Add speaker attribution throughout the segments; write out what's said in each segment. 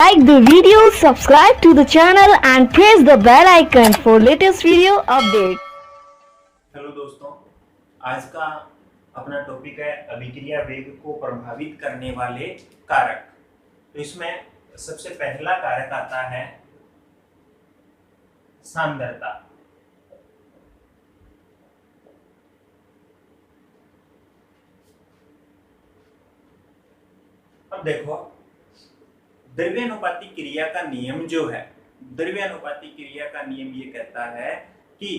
Speaker 1: Like the video, subscribe to the channel and press the bell icon for latest video update.
Speaker 2: Hello दोस्तों, आज का अपना topic है अभिक्रिया वेग को प्रभावित करने वाले कारक। तो इसमें सबसे पहला कारक आता है सांद्रता। अब देखो, द्रव्यानुपाती क्रिया का नियम जो है, द्रव्यानुपाती क्रिया का नियम ये कहता है कि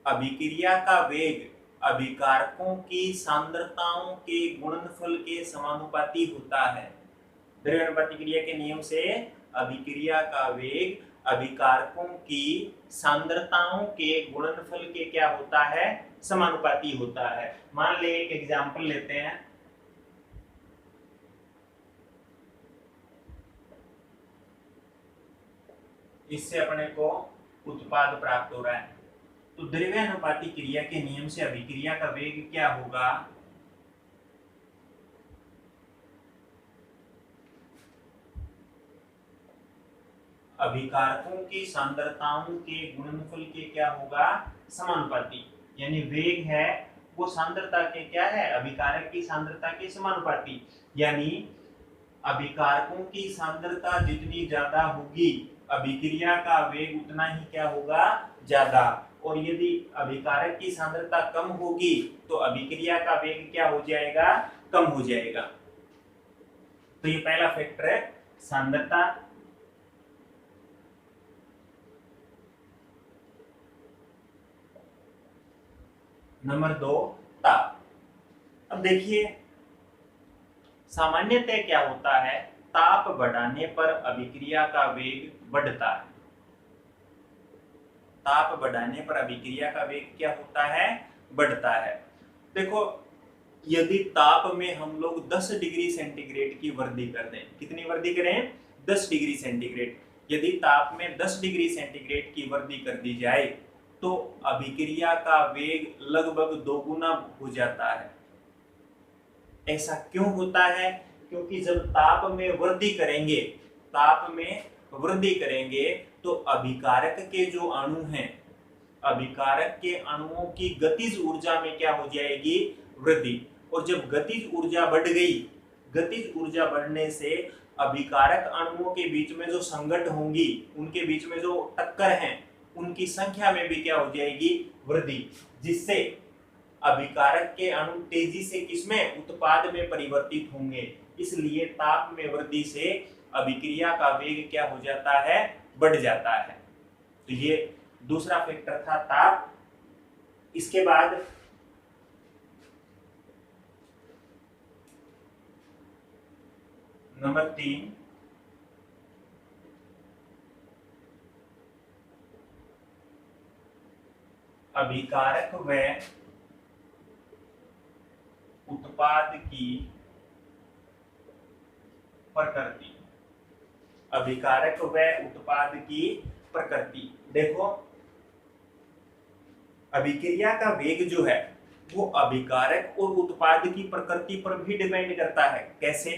Speaker 2: अभिक्रिया का वेग अभिकारकों की सांद्रताओं के गुणनफल के समानुपाती होता है। द्रव्यानुपाती क्रिया के नियम से अभिक्रिया का वेग अभिकारकों की सांद्रताओं के गुणनफल के क्या होता है, समानुपाती होता है। मान ले एक एग्जांपल लेते हैं। इससे अपने को उत्पाद प्राप्त हो रहा है। तो द्रव्यानुपाती क्रिया के नियम से अभिक्रिया का वेग क्या होगा, अभिकारकों की सांद्रताओं के गुणनफल के क्या होगा, समानुपाती। यानी वेग है वो सांद्रता के क्या है, अभिकारक की सांद्रता के समानुपाती। यानी अभिकारकों की सांद्रता जितनी ज्यादा होगी अभिक्रिया का वेग उतना ही क्या होगा, ज्यादा। और यदि अभिकारक की सांद्रता कम होगी तो अभिक्रिया का वेग क्या हो जाएगा, कम हो जाएगा। तो ये पहला फैक्टर है सांद्रता। नंबर 2 ताप। अब देखिए सामान्यतः क्या होता है, ताप बढ़ाने पर अभिक्रिया का वेग बढ़ता है। ताप बढ़ाने पर अभिक्रिया का वेग क्या होता है, बढ़ता है। देखो, यदि ताप में हम लोग 10 डिग्री सेंटीग्रेड की वृद्धि कर दें, कितनी वृद्धि करें, 10 डिग्री सेंटीग्रेड। यदि ताप में 10 डिग्री सेंटीग्रेड की वृद्धि कर दी जाए तो अभिक्रिया का वेग लगभग दोगुना हो जाता है। ऐसा क्यों होता है, क्योंकि जब ताप में वृद्धि करेंगे, ताप में वृद्धि करेंगे तो अभिकारक के जो अणु हैं, अभिकारक के अणुओं की गतिज ऊर्जा में क्या हो जाएगी, वृद्धि। और जब गतिज ऊर्जा बढ़ गई, गतिज ऊर्जा बढ़ने से अभिकारक अणुओं के बीच में जो संघट होंगी, उनके बीच में जो टक्कर हैं, उनकी संख्या में भी क्या हो जाएगी, वृद्धि। जिससे अभिकारक के अणु तेजी से किसमें, उत्पाद में परिवर्तित होंगे। इसलिए ताप में वृद्धि से अभिक्रिया का वेग क्या हो जाता है, बढ़ जाता है। तो ये दूसरा फैक्टर था ताप। इसके बाद नंबर 3 अभिकारक व उत्पाद की प्रकृति। अभिकारक व उत्पाद की प्रकृति। देखो, अभिक्रिया का वेग जो है वो अभिकारक और उत्पाद की प्रकृति पर भी डिपेंड करता है। कैसे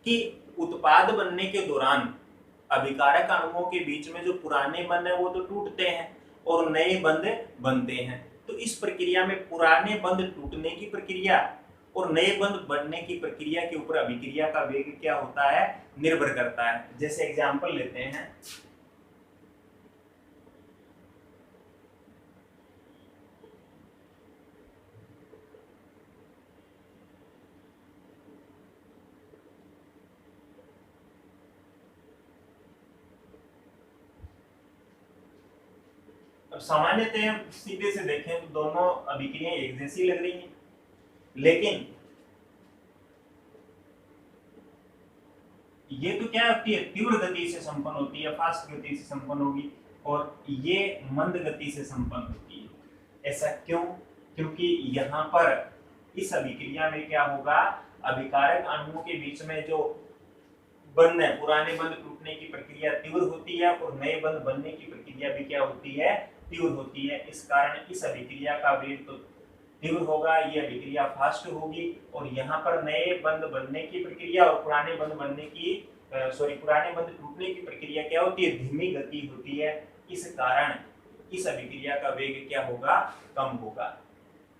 Speaker 2: कि उत्पाद बनने के दौरान अभिकारक अणुओं के बीच में जो पुराने बंध है वो तो टूटते हैं और नए बंध बनते हैं। तो इस प्रक्रिया में पुराने बंध टूटने की प्रक्रिया और नए बंध बनने की प्रक्रिया के ऊपर अभिक्रिया का वेग क्या होता है, निर्भर करता है। जैसे एग्जांपल लेते हैं, अब सामान्यतः सीधे से देखें तो दोनों अभिक्रियाएं एक जैसी लग रही हैं, लेकिन ये तो क्या होती है, तीव्र गति से संपन्न होती है, फास्ट गति से संपन्न होगी, और ये मंद गति से संपन्न होती है। ऐसा क्यों, क्योंकि यहाँ पर इस अभिक्रिया में क्या होगा, अभिकारक अणुओं के बीच में जो बंध है, पुराने बंध टूटने की प्रक्रिया तीव्र होती है और नए बंध बनने की प्रक्रिया भी क्या होती है, तीव्र होती है। इस कारण इस अभिक्रिया का वेग तो तीव्र होगा, ये अभिक्रिया फास्ट होगी, और यहाँ पर नए बंध बनने की प्रक्रिया और पुराने बंध बनने की पुराने बंध टूटने की प्रक्रिया क्या होती है, धीमी गति होती है। इस कारण इस अभिक्रिया का वेग क्या होगा, कम होगा।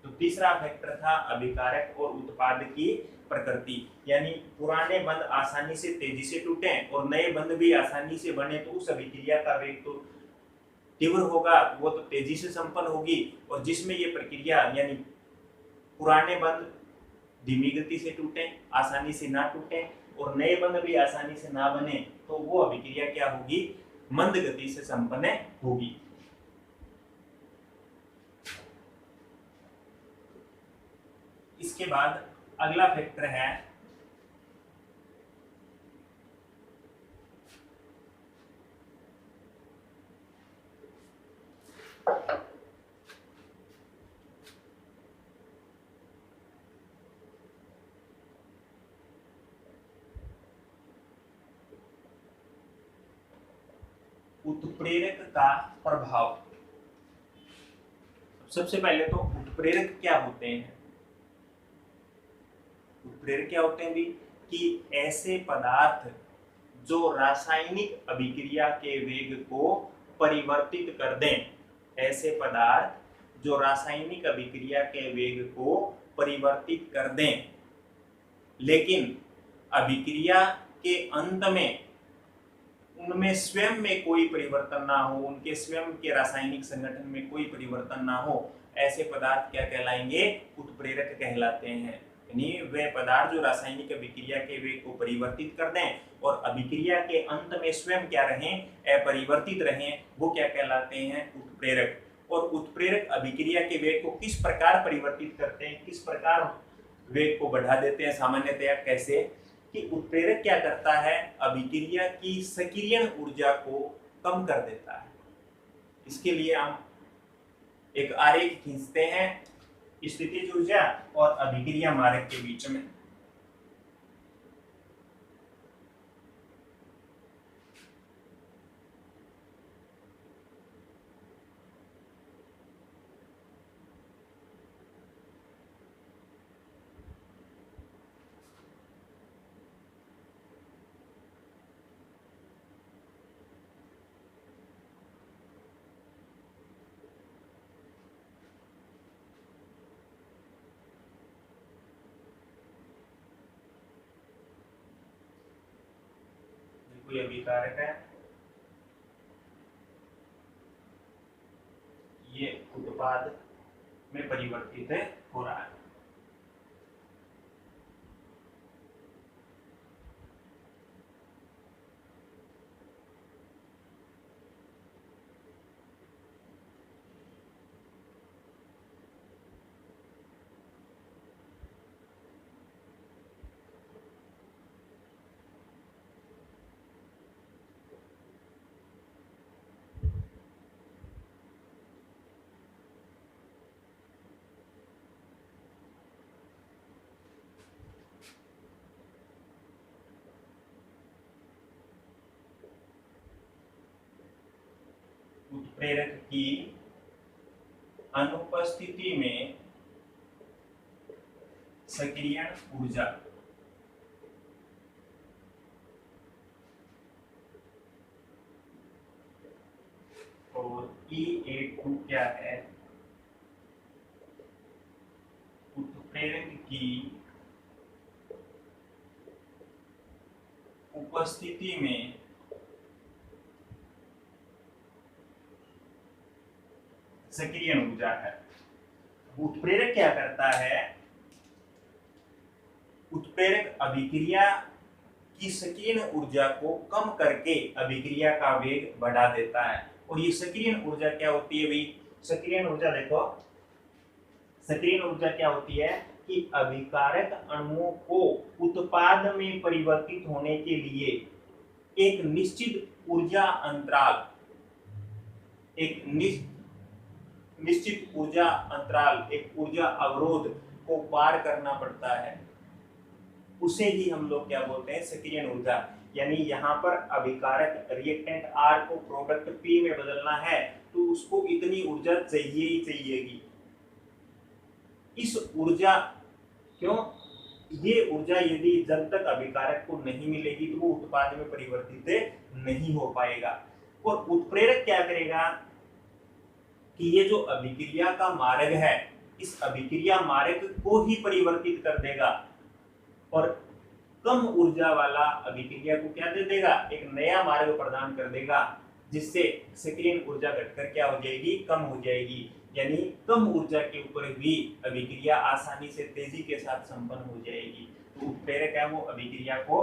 Speaker 2: तो तीसरा फैक्टर था अभिकारक और उत्पाद की प्रकृति, यानी पुराने बंध आसानी से तेजी से टूटे और नए बंध भी आसानी से बने तो उस अभिक्रिया का वेग तो तीव्र होगा, वो तो तेजी से संपन्न होगी। और जिसमें ये प्रक्रिया यानी पुराने बंध धीमी गति से टूटे, आसानी से ना टूटे और नए बंध भी आसानी से ना बने, तो वो अभिक्रिया क्या होगी, मंद गति से संपन्न होगी। इसके बाद अगला फैक्टर है उत्प्रेरक का प्रभाव। सबसे पहले तो उत्प्रेरक क्या होते हैं, उत्प्रेरक क्या होते हैं भी कि ऐसे पदार्थ जो रासायनिक अभिक्रिया के वेग को परिवर्तित कर दें, ऐसे पदार्थ जो रासायनिक अभिक्रिया के वेग को परिवर्तित कर दें, लेकिन अभिक्रिया के अंत में उनमें स्वयं में कोई परिवर्तन ना हो, उनके स्वयं के रासायनिक संगठन में कोई परिवर्तन ना हो, ऐसे पदार्थ क्या कहलाएंगे, उत्प्रेरक कहलाते हैं। यानी वे पदार्थ जो रासायनिक अभिक्रिया के वेग को परिवर्तित कर दें और अभिक्रिया के अंत में स्वयं क्या रहें, अपरिवर्तित रहें, वो क्या कहलाते हैं, उत्प्रेरक। और उत्प्रेरक अभिक्रिया के वेग को किस प्रकार परिवर्तित करते हैं, किस प्रकार वेग को बढ़ा देते हैं, सामान्यतया कैसे, कि उत्प्रेरक क्या करता है, अभिक्रिया की सक्रियण ऊर्जा को कम कर देता है। इसके लिए हम एक आरेख खींचते हैं स्थितिज ऊर्जा और अभिक्रिया मार्ग के बीच में। कोई अभिकारक है, ये उत्पाद में परिवर्तित हो रहा है। उत्प्रेरक की अनुपस्थिति में सक्रियण ऊर्जा और E82 क्या है, उत्प्रेरक की उपस्थिति में सक्रियण ऊर्जा है। उत्प्रेरक क्या करता है, उत्प्रेरक अभिक्रिया की सक्रियण ऊर्जा को कम करके अभिक्रिया का वेग बढ़ा देता है। और ये सक्रियण ऊर्जा क्या होती है भाई, सक्रियण ऊर्जा देखो, सक्रियण ऊर्जा क्या होती है कि अभिकारक अणुओं को उत्पाद में परिवर्तित होने के लिए एक निश्चित ऊर्जा अंतराल, एक निश्चित ऊर्जा अंतराल, एक ऊर्जा अवरोध को पार करना पड़ता है। उसे ही हम लोग क्या बोलते हैं, सक्रियण ऊर्जा। यानी यहाँ पर अभिकारक रिएक्टेंट R को प्रोडक्ट P में बदलना है तो उसको इतनी ऊर्जा चाहिए ही चाहिएगी। इस ऊर्जा क्यों, ये ऊर्जा यदि जब तक अभिकारक को नहीं मिलेगी तो वो उत्पाद में परिवर्तित नहीं हो पाएगा। और उत्प्रेरक क्या करेगा कि ये जो अभिक्रिया का मार्ग है, इस अभिक्रिया मार्ग को ही परिवर्तित कर देगा और कम ऊर्जा वाला अभिक्रिया को क्या दे देगा, एक नया मार्ग प्रदान कर देगा, जिससे सक्रियण ऊर्जा घटकर क्या हो जाएगी, कम हो जाएगी। यानी कम ऊर्जा के ऊपर भी अभिक्रिया आसानी से तेजी के साथ संपन्न हो जाएगी। तो उत्प्रेरक है वो अभिक्रिया को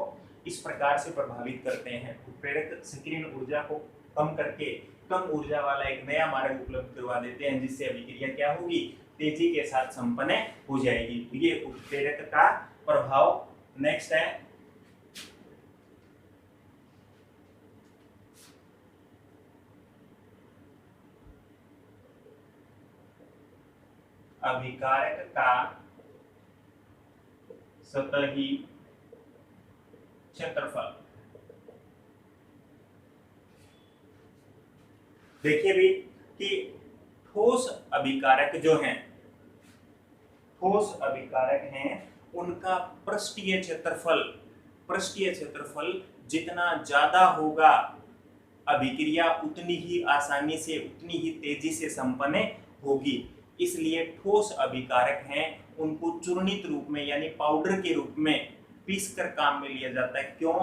Speaker 2: इस प्रकार से प्रभावित करते हैं। उत्प्रेरक सक्रियण ऊर्जा को कम करके कम ऊर्जा वाला एक नया मार्ग उपलब्ध करवा देते हैं, जिससे अभिक्रिया क्या होगी, तेजी के साथ संपन्न हो जाएगी। तो ये उत्प्रेरक का प्रभाव। नेक्स्ट है अभिकारक का सतही क्षेत्रफल। देखिए भी कि ठोस अभिकारक जो हैं, ठोस अभिकारक हैं, उनका पृष्ठीय क्षेत्रफल जितना ज्यादा होगा, अभिक्रिया उतनी ही आसानी से, उतनी ही तेजी से संपन्न होगी। इसलिए ठोस अभिकारक हैं, उनको चूर्णित रूप में यानी पाउडर के रूप में पीस कर काम में लिया जाता है। क्यों?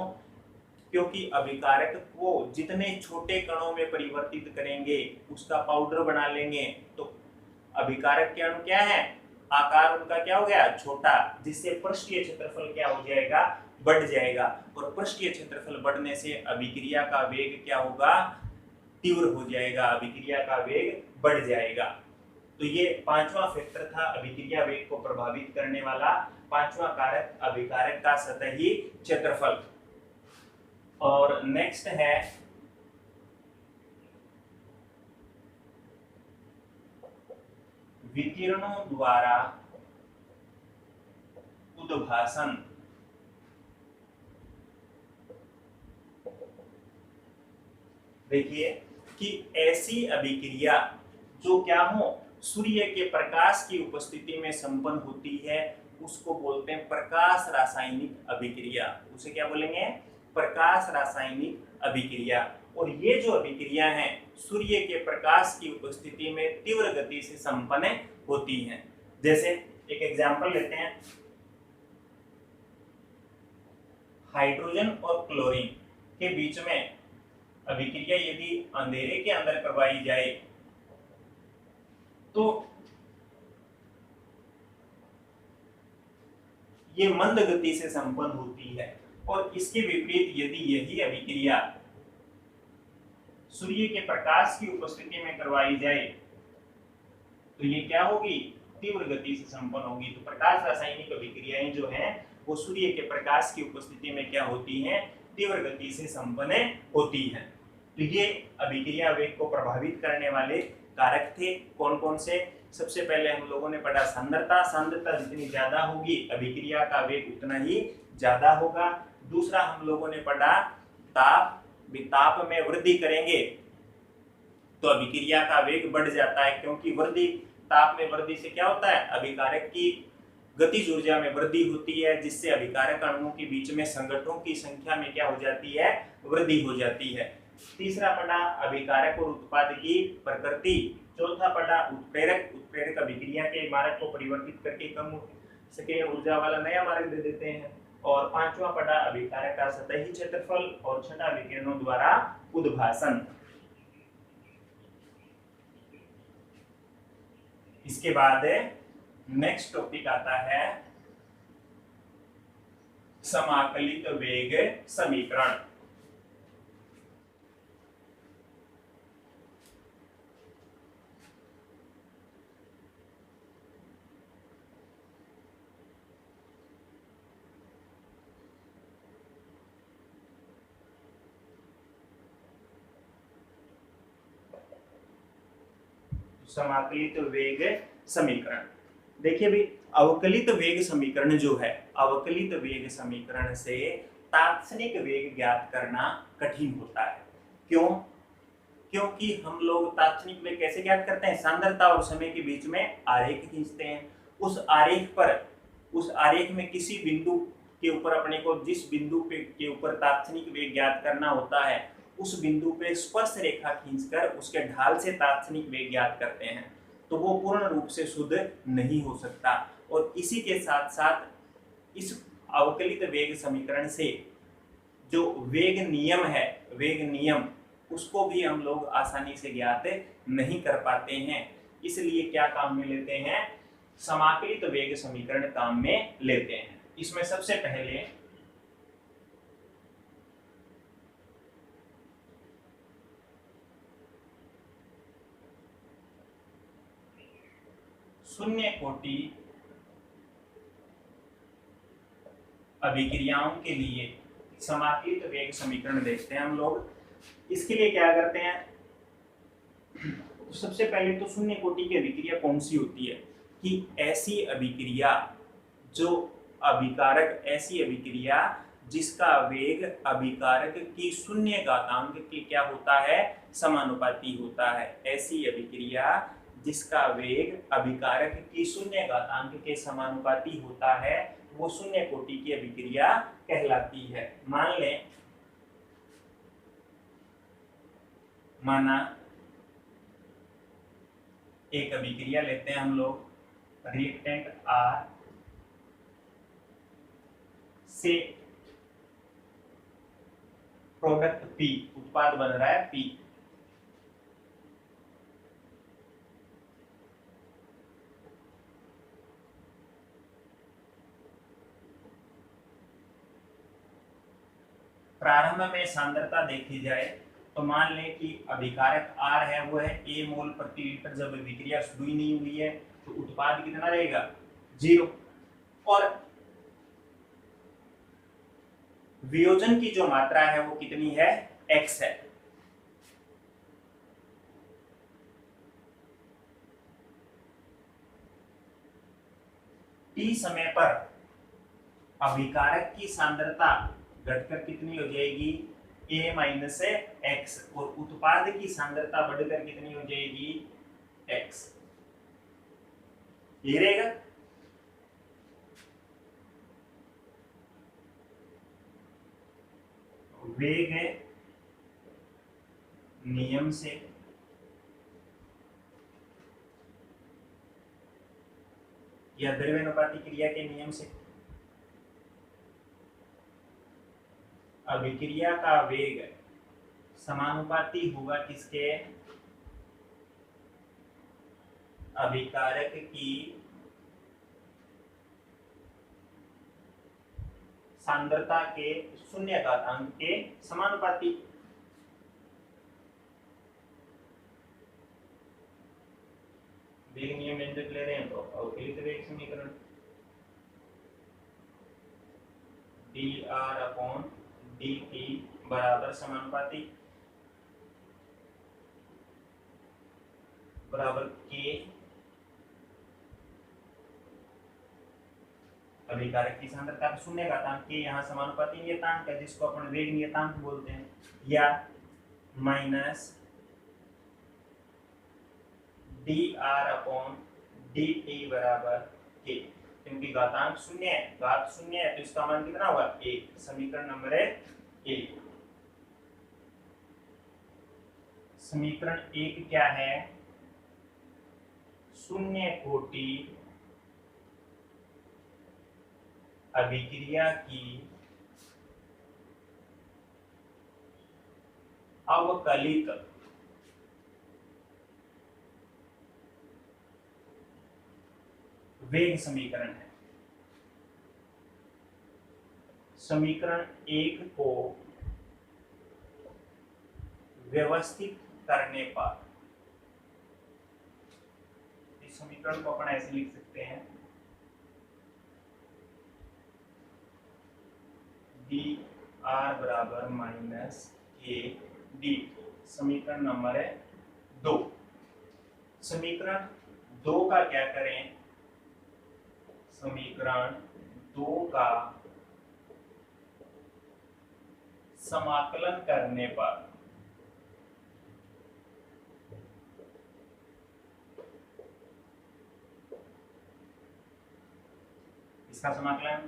Speaker 2: क्योंकि अभिकारक को जितने छोटे कणों में परिवर्तित करेंगे, उसका पाउडर बना लेंगे, तो अभिकारक के अणु क्या है, आकार उनका क्या हो गया, छोटा, जिससे पृष्ठीय क्षेत्रफल क्या हो जाएगा, बढ़ जाएगा। और पृष्ठीय क्षेत्रफल बढ़ने से अभिक्रिया का वेग क्या होगा, तीव्र हो जाएगा, अभिक्रिया का वेग बढ़ जाएगा। तो ये पांचवा फैक्टर था अभिक्रिया वेग को प्रभावित करने वाला, पांचवा कारक अभिकारक का सतही क्षेत्रफल। और नेक्स्ट है विकिरणों द्वारा उद्भासन। देखिए कि ऐसी अभिक्रिया जो क्या हो, सूर्य के प्रकाश की उपस्थिति में संपन्न होती है, उसको बोलते हैं प्रकाश रासायनिक अभिक्रिया। उसे क्या बोलेंगे, प्रकाश रासायनिक अभिक्रिया। और ये जो अभिक्रिया है सूर्य के प्रकाश की उपस्थिति में तीव्र गति से संपन्न होती हैं। जैसे एक एग्जांपल लेते हैं, हाइड्रोजन और क्लोरीन के बीच में अभिक्रिया यदि अंधेरे के अंदर करवाई जाए तो ये मंद गति से संपन्न होती है। और इसके विपरीत यदि यही अभिक्रिया सूर्य के प्रकाश की उपस्थिति में करवाई जाए तो ये क्या होगी, तीव्र गति से संपन्न होगी। तो प्रकाश रासायनिक अभिक्रियाएं जो हैं वो सूर्य के प्रकाश की उपस्थिति में क्या होती हैं, तीव्र गति से संपन्न होती हैं। तो ये अभिक्रिया वेग को प्रभावित करने वाले कारक थे। कौन कौन से? सबसे पहले हम लोगों ने पढ़ा सांद्रता। सांद्रता जितनी ज्यादा होगी अभिक्रिया का वेग उतना ही ज्यादा होगा। दूसरा हम लोगों ने पढ़ा ताप। ताप में वृद्धि करेंगे तो अभिक्रिया का वेग बढ़ जाता है, क्योंकि वृद्धि, ताप में वृद्धि से क्या होता है, अभिकारक की गतिज ऊर्जा में वृद्धि होती है, जिससे अभिकारक अणुओं के बीच में संगठनों की संख्या में क्या हो जाती है, वृद्धि हो जाती है। तीसरा पढ़ा अभिकारक और उत्पाद की प्रकृति। चौथा पढ़ा उत्प्रेरक। उत्प्रेरक अभिक्रिया के मार्ग को परिवर्तित करके कम सक्रिय ऊर्जा वाला नया मार्ग दे देते हैं। और पांचवा पढ़ा अभिकारक का सतही क्षेत्रफल। और छठा विकिरणों द्वारा उद्भासन। इसके बाद नेक्स्ट टॉपिक आता है समाकलित वेग समीकरण। समाकलित वेग समीकरण। देखिए भी अवकलित वेग समीकरण जो है, अवकलित वेग समीकरण से तात्क्षणिक वेग ज्ञात करना कठिन होता है। क्यों? क्योंकि हम लोग तात्क्षणिक वेग कैसे ज्ञात करते हैं, सांद्रता और समय के बीच में आरेख खींचते हैं। उस आरेख पर उस आरेख में किसी बिंदु के ऊपर अपने को जिस बिंदु पे के ऊपर तात्क्षणिक वेग ज्ञात करना होता है, उस बिंदु पे स्पर्श रेखा खींचकर उसके ढाल से तात्क्षणिक वेग ज्ञात करते हैं, तो वो पूर्ण रूप से शुद्ध नहीं हो सकता। और इसी के साथ साथ इस अवकलित वेग समीकरण से जो वेग नियम है, वेग नियम, उसको भी हम लोग आसानी से ज्ञात नहीं कर पाते हैं। इसलिए क्या काम में लेते हैं, समाकलित वेग समीकरण काम में लेते हैं। इसमें सबसे पहले शून्य कोटि अभिक्रियाओं के लिए समाकलित वेग समीकरण देखते हैं हम लोग। इसके लिए क्या करते हैं, सबसे पहले तो शून्य कोटि की अभिक्रिया कौन सी होती है, कि ऐसी अभिक्रिया जो अभिकारक, ऐसी अभिक्रिया जिसका वेग अभिकारक की शून्य घातांक के क्या होता है, समानुपाती होता है। ऐसी अभिक्रिया जिसका वेग अभिकारक की शून्य घातांक के समानुपाती होता है, वो शून्य कोटि की अभिक्रिया कहलाती है। मान लें, माना एक अभिक्रिया लेते हैं हम लोग, रिएक्टेंट R से प्रोडक्ट P, उत्पाद बन रहा है P। प्रारंभ में सांद्रता देखी जाए तो मान लें कि अभिकारक R है वो है A मोल प्रति लीटर। जब अभिक्रिया शुरू ही नहीं हुई है तो उत्पाद कितना रहेगा, 0। और वियोजन की जो मात्रा है वो कितनी है, X है। T समय पर अभिकारक की सांद्रता घटकर कितनी हो जाएगी, A माइनस X, और उत्पाद की सांद्रता बढ़कर कितनी हो जाएगी, X। ये रहेगा। वेग नियम से या द्रव्यानुपाती क्रिया के नियम से अभिक्रिया का वेग समानुपाती होगा किसके, अभिकारक की सांद्रता के शून्य घातांक के समानुपाती। वेग नियम व्यंजक ले रहे हैं तो अवकलित वेग समीकरण dr/dt बराबर समानुपाती बराबर k अभिकारक की सांद्रता का शून्य घातांक के, यहाँ समानुपाती नियतांक है जिसको अपन वेग नियतांक बोलते हैं, या माइनस dr/dt बराबर k, क्योंकि घातांक शून्य है, घात शून्य है तो इसका मान कितना होगा, 1। समीकरण नंबर 1। समीकरण 1 क्या है, शून्य कोटि अभिक्रिया की अवकलित वेग समीकरण है। समीकरण 1 को व्यवस्थित करने पर इस समीकरण को अपन ऐसे लिख सकते हैं, dr बराबर माइनस k dt। समीकरण नंबर 2। समीकरण 2 का क्या करें, समीकरण 2 का समाकलन करने पर इसका समाकलन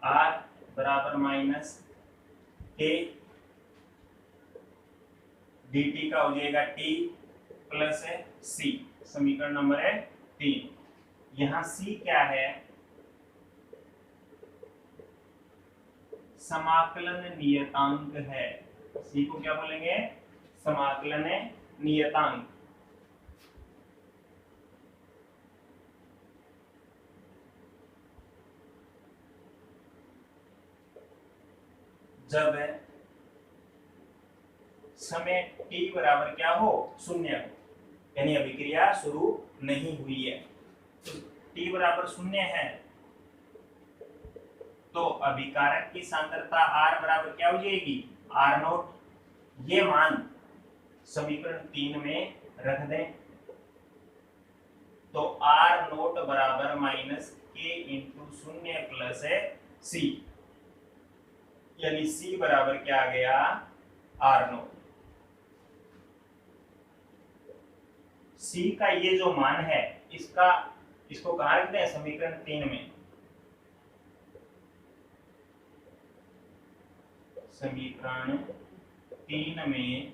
Speaker 2: r बराबर माइनस k dt का हो जाएगा t प्लस है c। समीकरण नंबर है 3। यहाँ c क्या है? समाकलन नियतांक है। c को क्या बोलेंगे? समाकलन नियतांक। जब समय t बराबर क्या हो? 0 हो, यानी अभिक्रिया शुरू नहीं हुई है। तो t बराबर 0 है तो अभिकारक की सांद्रता r बराबर क्या हो जाएगी? r not. ये मान समीकरण 3 में रख दें तो r नॉट बराबर माइनस k इंटू 0 प्लस है c, यानी c बराबर क्या आ गया? r not. c का ये जो मान है इसको कहाँ रखते हैं? समीकरण 3 में। समीकरण 3 में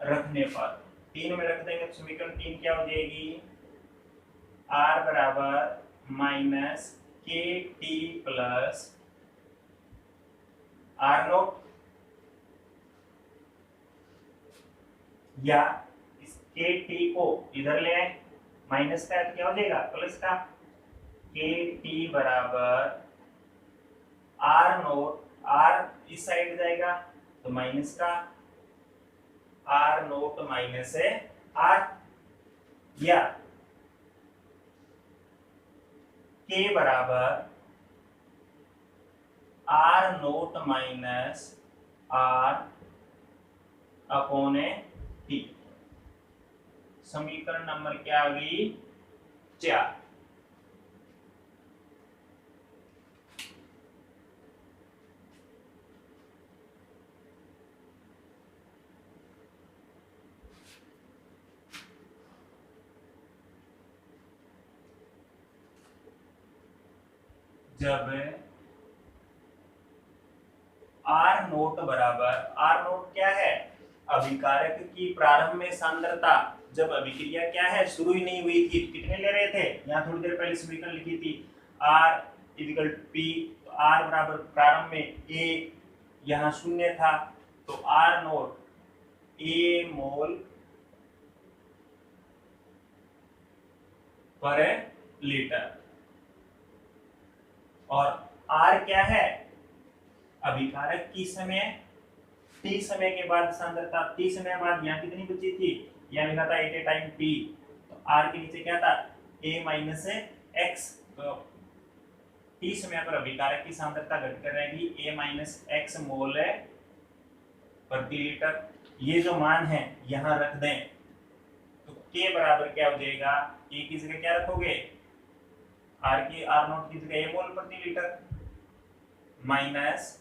Speaker 2: रखने पर 3 में रख देंगे तो समीकरण 3 क्या हो जाएगी? r बराबर माइनस के टी प्लस r नॉट, या इस के टी को इधर ले आए, माइनस का क्या हो जाएगा? प्लस का। के टी बराबर r नॉट, r इस साइड जाएगा तो माइनस का r नॉट माइनस है r, या k बराबर r not minus r upon t। समीकरण नंबर क्या आ गई? 4। जब r नोट बराबर, r नोट क्या है? अभिकारक की प्रारंभ में सांद्रता जब अभिक्रिया क्या है? शुरू ही नहीं हुई थी। कितने ले रहे थे? यहाँ थोड़ी देर पहले समीकरण लिखी थी r इक्वल p, तो r बराबर प्रारंभ में a, यहाँ 0 था तो r नोट a मोल पर लीटर, और r क्या है? अभिकारक की समय t समय के बाद सांद्रता, t समय बाद यहाँ कितनी बची थी? यहाँ लिखा था एट ए टाइम t, तो r के नीचे क्या था? a minus x। तो t समय पर अभिकारक की सांद्रता घटकर रहेगी a माइनस x मोल है प्रति लीटर। ये जो मान है यहाँ रख दें तो k बराबर क्या हो जाएगा? a की जगह क्या रखोगे? r नॉट की जगह a मोल प्रति लीटर माइनस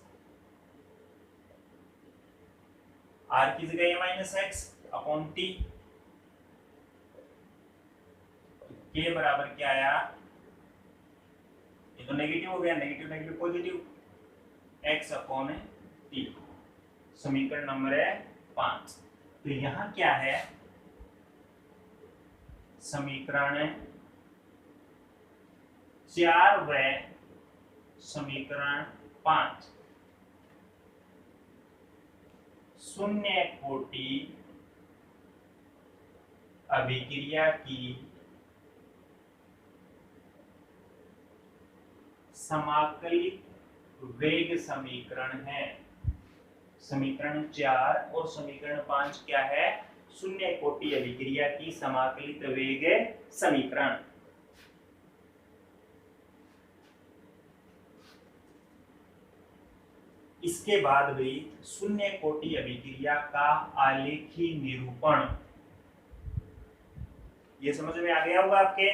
Speaker 2: r की जगह a minus x upon t। k बराबर क्या आया? ये तो नेगेटिव हो गया, negative negative positive, x upon t। समीकरण नंबर है 5। तो यहाँ क्या है? समीकरण 4 व समीकरण 5 शून्य कोटि अभिक्रिया की समाकलित वेग समीकरण है। समीकरण 4 और समीकरण 5 क्या है? शून्य कोटि अभिक्रिया की समाकलित वेग समीकरण। इसके बाद भी शून्य कोटि अभिक्रिया का आलेखी निरूपण, ये समझ में आ गया होगा आपके?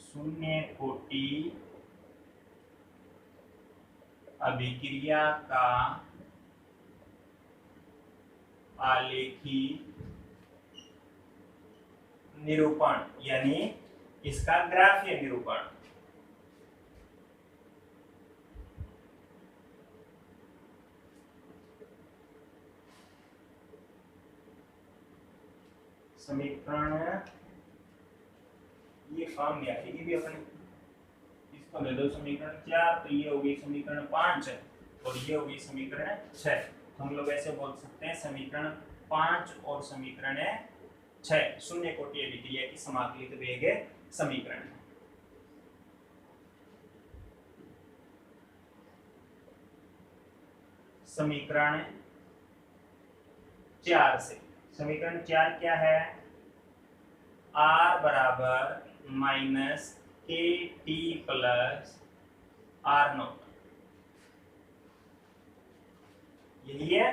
Speaker 2: शून्य कोटि अभिक्रिया का आलेखी निरूपण यानी इसका ग्राफीय निरूपण। समीकरण ये काम नहीं आएगी भी अपने, इसको ले दो समीकरण 4, तो ये होगी समीकरण 5 और ये होगी समीकरण 6। हम लोग ऐसे बोल सकते हैं समीकरण 5 और समीकरण 6 शून्य कोटि अभिक्रिया की समाकलित वेग समीकरण है। समीकरण 4 से, समीकरण 4 क्या है, r बराबर माइनस के टी प्लस आर नॉट, यही है।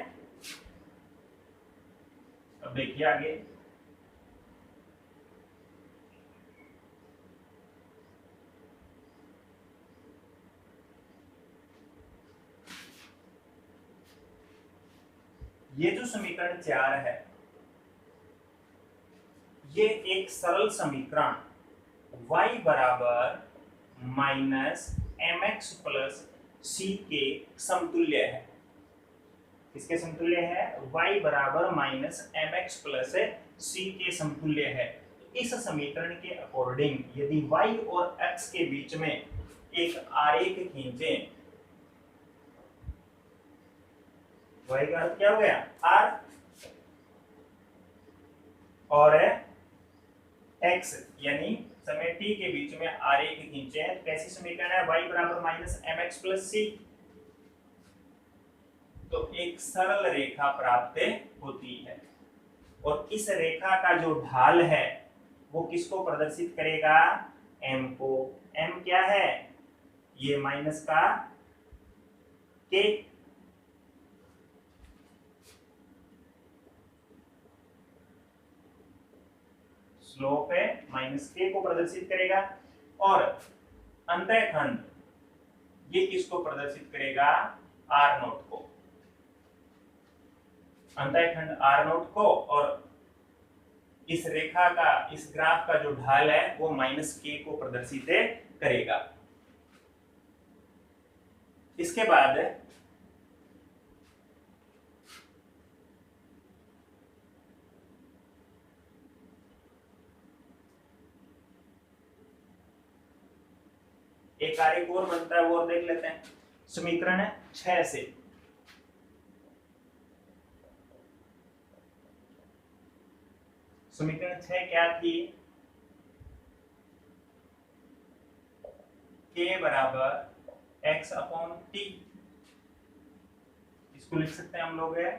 Speaker 2: अब देखिए आगे, ये जो समीकरण 4 है ये एक सरल समीकरण y बराबर माइनस एम एक्स प्लस सी के समतुल्य है। किसके समतुल्य है, y बराबर माइनस एम एक्स प्लस सी के समतुल्य है। इस समीकरण के अकॉर्डिंग यदि y और x के बीच में एक आरेख खींचें, y का अर्थ क्या हो गया r और x यानी समय t के बीच में आरेख खींचे हैं, तो कैसी समीकरण है, y बराबर माइनस एम एक्स प्लस सी। तो एक सरल रेखा प्राप्त होती है और इस रेखा का जो ढाल है वो किसको प्रदर्शित करेगा, m को। m क्या है, ये माइनस का k, स्लोप है माइनस के को प्रदर्शित करेगा, और अंतःखंड ये किसको प्रदर्शित करेगा, आर नोट को, अंतःखंड आर नोट को। और इस रेखा का, इस ग्राफ का जो ढाल है वो माइनस के को प्रदर्शित करेगा। इसके बाद एक आरेख और बनता है, वो और देख लेते हैं। समीकरण 6 से, समीकरण 6 क्या थी, k बराबर x अपॉन टी, इसको लिख सकते हैं हम लोग है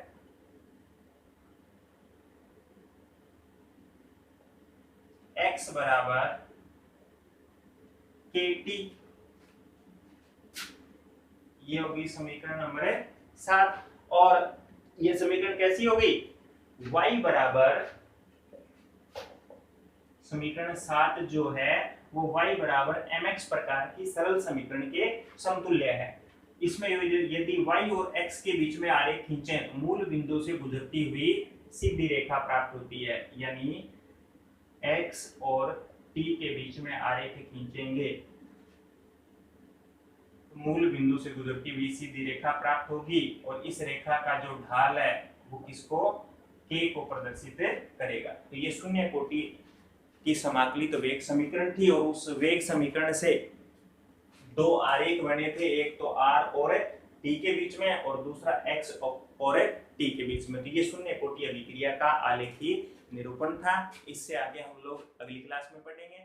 Speaker 2: x बराबर के टी, ये होगी समीकरण नंबर 7। और ये समीकरण कैसी होगी, y बराबर, समीकरण 7 जो है वो y बराबर mx प्रकार की सरल समीकरण के समतुल्य है। इसमें यदि y और x के बीच में आरेख खींचें तो मूल बिंदु से गुजरती हुई सीधी रेखा प्राप्त होती है, यानी x और t के बीच में आरेख खींचेंगे मूल बिंदु से गुजरती हुई सीधी रेखा प्राप्त होगी, और इस रेखा का जो ढाल है वो किसको, k को प्रदर्शित करेगा। तो ये शून्य कोटि की समाकलित तो वेग समीकरण थी, और उस वेग समीकरण से दो आरेख बने थे, एक तो r और t के बीच में और दूसरा x और t के बीच में। तो ये शून्य कोटि अभिक्रिया का आलेखी निरूपण था। इससे आगे हम लोग अगली क्लास में पढ़ेंगे।